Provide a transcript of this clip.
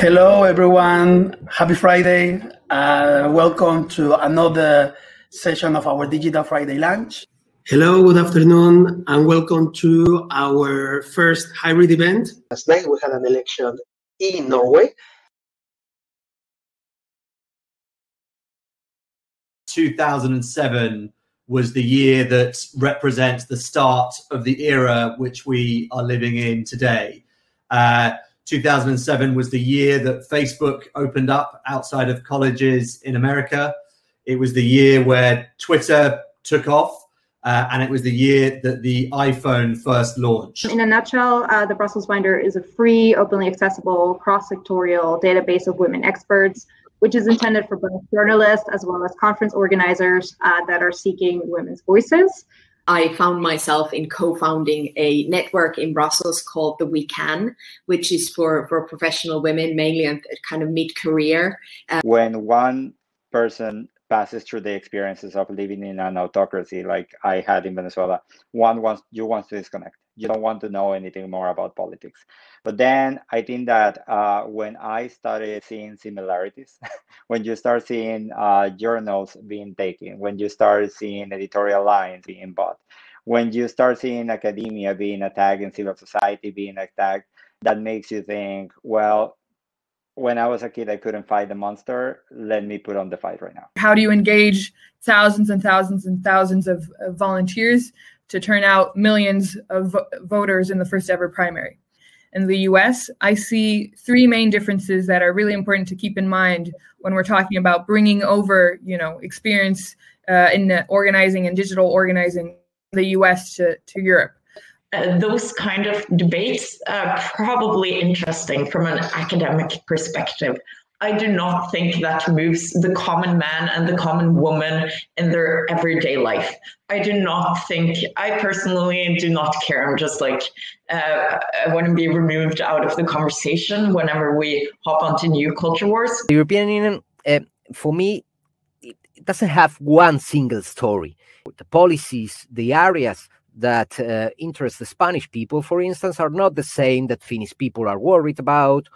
Hello, everyone. Happy Friday. Welcome to another session of our Digital Friday Lunch. Hello, good afternoon, and welcome to our first hybrid event. Last night we had an election in Norway. 2007 was the year that represents the start of the era which we are living in today. 2007 was the year that Facebook opened up outside of colleges in America. It was the year where Twitter took off, and it was the year that the iPhone first launched. In a nutshell, the Brussels Binder is a free, openly accessible, cross-sectorial database of women experts, which is intended for both journalists as well as conference organizers that are seeking women's voices. I found myself in co-founding a network in Brussels called the We Can, which is for professional women, mainly at kind of mid-career. When one person passes through the experiences of living in an autocracy like I had in Venezuela, you want to disconnect. You don't want to know anything more about politics. But then I think that when I started seeing similarities, when you start seeing journals being taken, when you start seeing editorial lines being bought, when you start seeing academia being attacked and civil society being attacked, that makes you think, well, when I was a kid, I couldn't fight the monster. Let me put on the fight right now. How do you engage thousands and thousands and thousands of volunteers to turn out millions of voters in the first ever primary? In the US, I see three main differences that are really important to keep in mind when we're talking about bringing over, experience in organizing and digital organizing in the US to Europe. Those kind of debates are probably interesting from an academic perspective. I do not think that moves the common man and the common woman in their everyday life. I personally do not care. I'm just like, I want to be removed out of the conversation whenever we hop onto new culture wars. The European Union, for me, it doesn't have one single story. The policies, the areas that interest the Spanish people, for instance, are not the same that Finnish people are worried about.